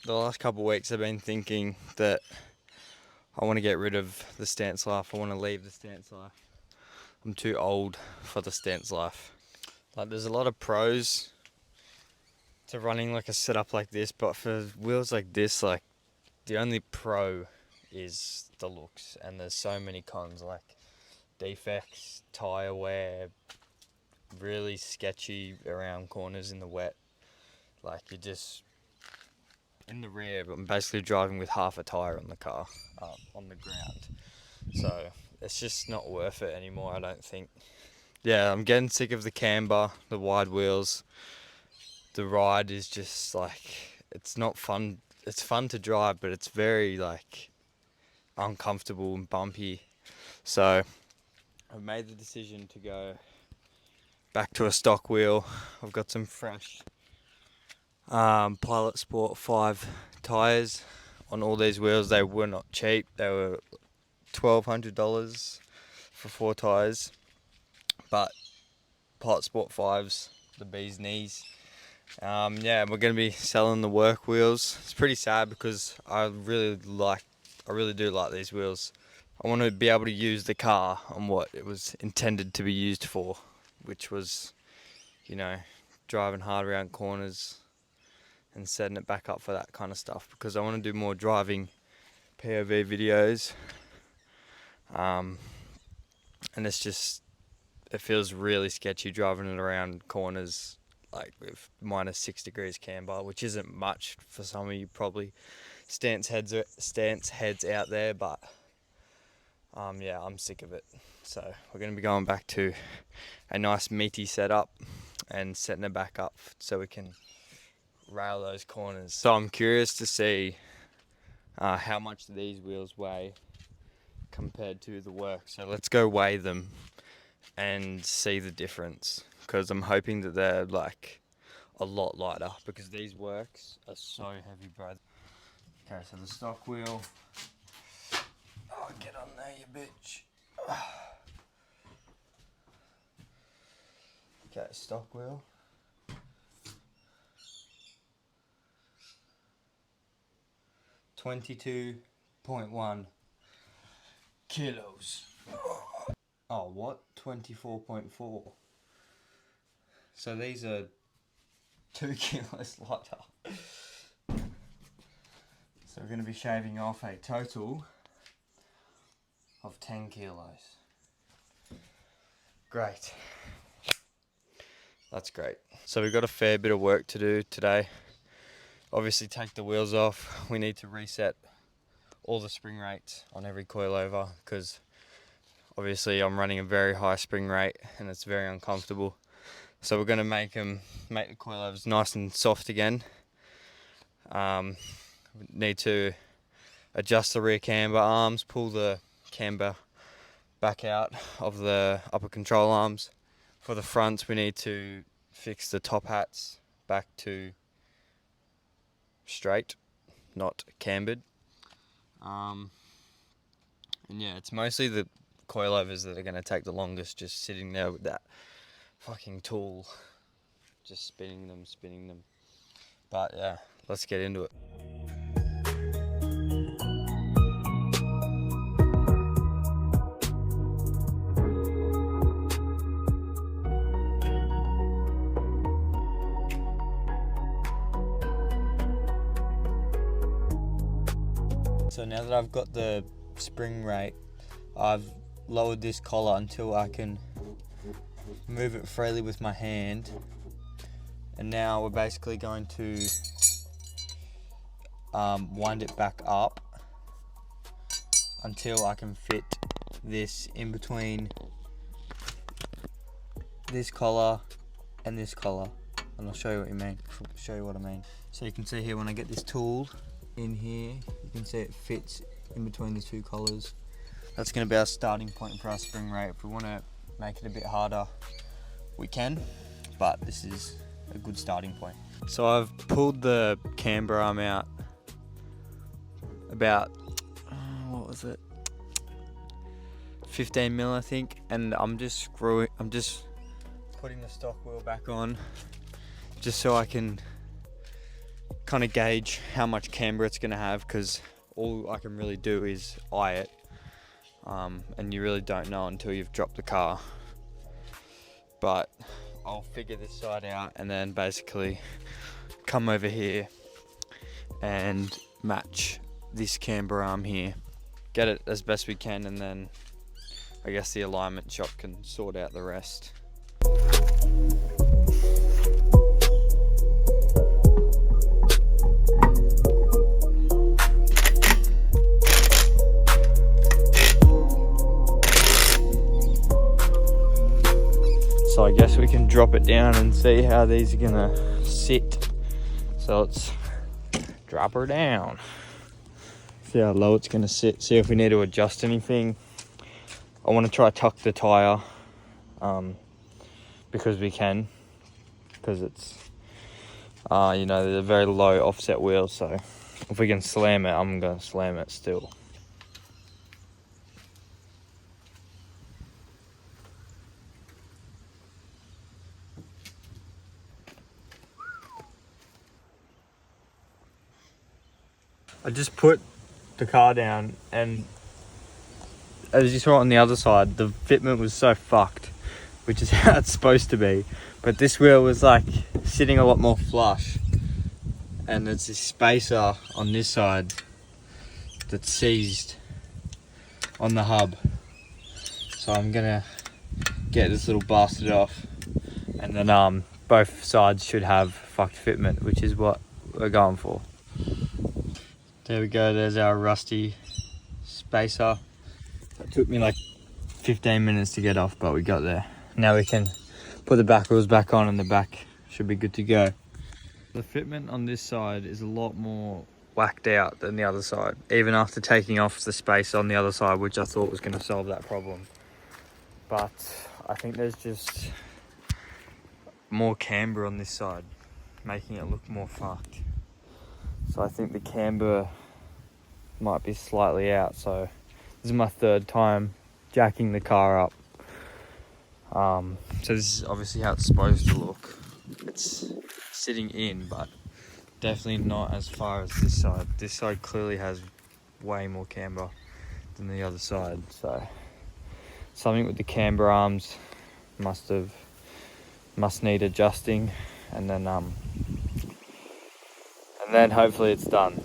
the last couple of weeks I've been thinking that I want to get rid of the stance life. I want to leave the stance life. I'm too old for the stance life. Like, there's a lot of pros to running like a setup like this, but for wheels like this, like, the only pro is the looks, and there's so many cons, like defects, tyre wear, really sketchy around corners in the wet. Like, you're just in the rear, but I'm basically driving with half a tyre on the car, on the ground. So it's just not worth it anymore, I don't think. Yeah, I'm getting sick of the camber, the wide wheels. The ride is just like, it's not fun. It's fun to drive, but it's very like uncomfortable and bumpy. So I've made the decision to go back to a stock wheel. I've got some fresh Pilot Sport 5 tyres on all these wheels. They were not cheap. They were $1,200 for 4 tyres, but Pilot Sport 5s, the bee's knees. Yeah, we're going to be selling the work wheels. It's pretty sad because I really do like these wheels. I want to be able to use the car on what it was intended to be used for, which was, you know, driving hard around corners and setting it back up for that kind of stuff, because I want to do more driving POV videos. And it feels really sketchy driving it around corners like with -6 degrees camber, which isn't much for some of you probably stance heads out there, but yeah, I'm sick of it. So we're going to be going back to a nice meaty setup and setting it back up so we can rail those corners. So I'm curious to see how much these wheels weigh compared to the work. So let's go weigh them and see the difference, because I'm hoping that they're like a lot lighter, because these works are so heavy, bro. Okay, so the stock wheel. Oh, get on there, you bitch. Okay, stock wheel. 22.1 kilos. Oh, what? 24.4. So these are 2 kilos lighter. So we're going to be shaving off a total of 10 kilos. Great. That's great. So we've got a fair bit of work to do today. Obviously take the wheels off. We need to reset all the spring rates on every coilover, because obviously I'm running a very high spring rate and it's very uncomfortable. So we're going to make the coilovers nice and soft again. Need to adjust the rear camber arms, pull the camber back out of the upper control arms. For the fronts, we need to fix the top hats back to straight, not cambered. And yeah, it's mostly the coilovers that are going to take the longest, just sitting there with that fucking tool, just spinning them. But yeah, let's get into it. So now that I've got the spring rate, I've lowered this collar until I can move it freely with my hand. And now we're basically going to wind it back up until I can fit this in between this collar and this collar. And I'll show you what I mean. So you can see here, when I get this tool in here, you can see it fits in between the 2 collars. That's going to be our starting point for our spring rate. If we want to make it a bit harder, we can, but this is a good starting point. So I've pulled the camber arm out about, what was it, 15 mil I think, and I'm just putting the stock wheel back on just so I can kind of gauge how much camber it's going to have, because all I can really do is eye it, and you really don't know until you've dropped the car. But I'll figure this side out and then basically come over here and match this camber arm here, get it as best we can, and then I guess the alignment shop can sort out the rest. So I guess we can drop it down and see how these are gonna sit. So let's drop her down. See how low it's gonna sit, see if we need to adjust anything. I wanna try tuck the tire, because we can, because it's, you know, they're very low offset wheels, so if we can slam it, I'm gonna slam it still. I just put the car down, and as you saw on the other side, the fitment was so fucked, which is how it's supposed to be. But this wheel was like sitting a lot more flush, and there's this spacer on this side that's seized on the hub. So I'm gonna get this little bastard off, and then both sides should have fucked fitment, which is what we're going for. There we go, there's our rusty spacer. It took me like 15 minutes to get off, but we got there. Now we can put the back wheels back on and the back should be good to go. The fitment on this side is a lot more whacked out than the other side, even after taking off the space on the other side, which I thought was going to solve that problem. But I think there's just more camber on this side, making it look more fucked. So I think the camber might be slightly out. So this is my third time jacking the car up. So this is obviously how it's supposed to look. It's sitting in, but definitely not as far as this side. This side clearly has way more camber than the other side. So something with the camber arms must need adjusting, and then hopefully it's done.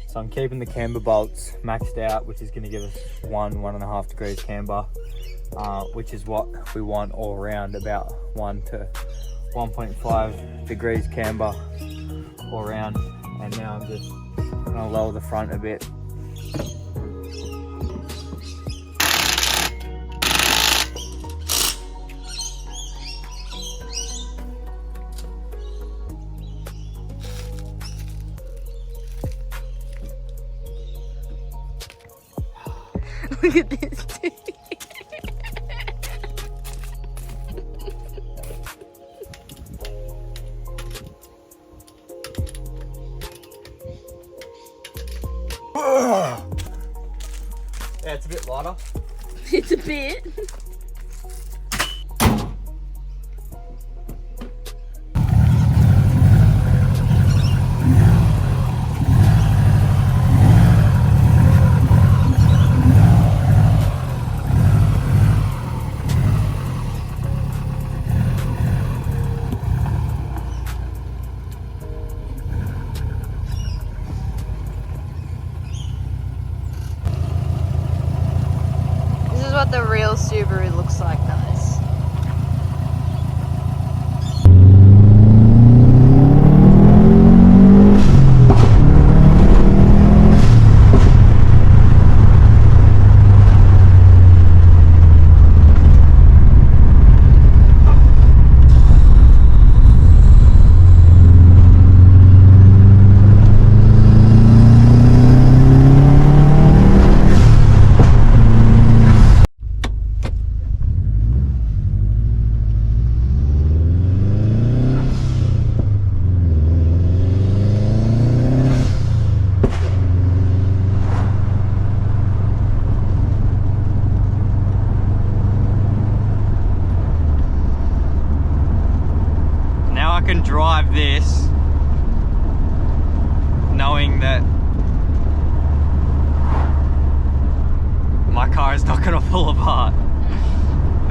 So I'm keeping the camber bolts maxed out, which is going to give us 1.5 degrees camber, which is what we want all around, about 1 to 1.5 degrees camber all around. And now I'm just going to lower the front a bit. Look at this dude. Yeah, it's a bit lighter. It's a bit. This is what the real Subaru looks like, guys. knowing that my car is not gonna fall apart.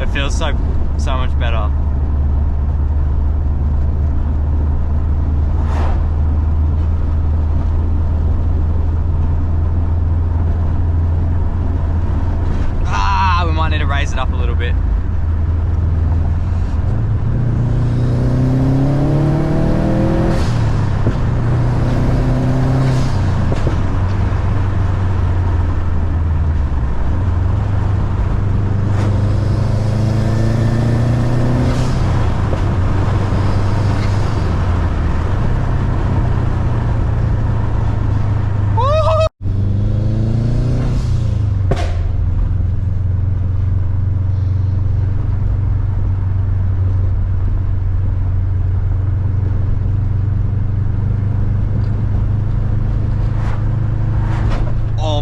It feels so much better. We might need to raise it up a little bit.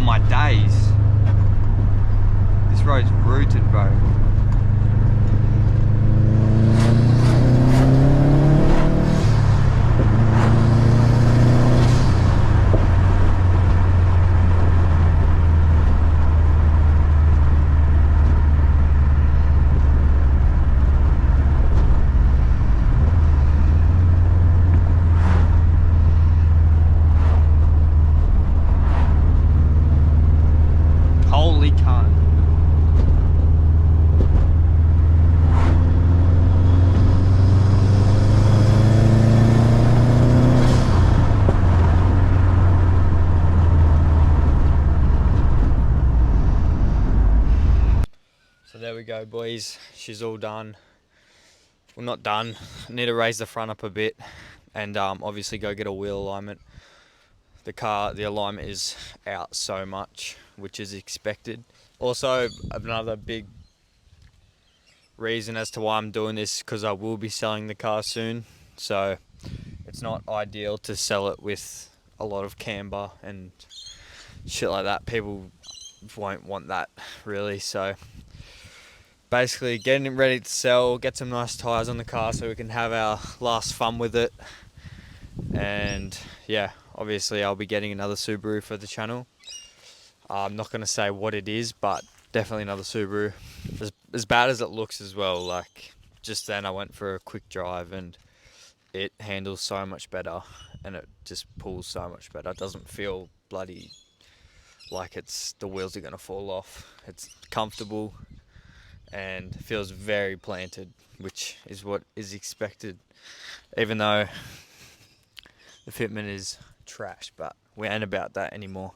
My days. This road's rooted, bro. Holy cunt. So there we go, boys. She's all done. Well, not done. Need to raise the front up a bit and obviously go get a wheel alignment. The alignment is out so much, which is expected. Also, another big reason as to why I'm doing this, because I will be selling the car soon. So it's not ideal to sell it with a lot of camber and shit like that. People won't want that, really. So basically getting it ready to sell, get some nice tyres on the car so we can have our last fun with it. And yeah, obviously I'll be getting another Subaru for the channel. I'm not going to say what it is, but definitely another Subaru. As bad as it looks as well, like just then I went for a quick drive and it handles so much better and it just pulls so much better. It doesn't feel bloody like the wheels are going to fall off. It's comfortable and feels very planted, which is what is expected, even though the fitment is trash, but we ain't about that anymore.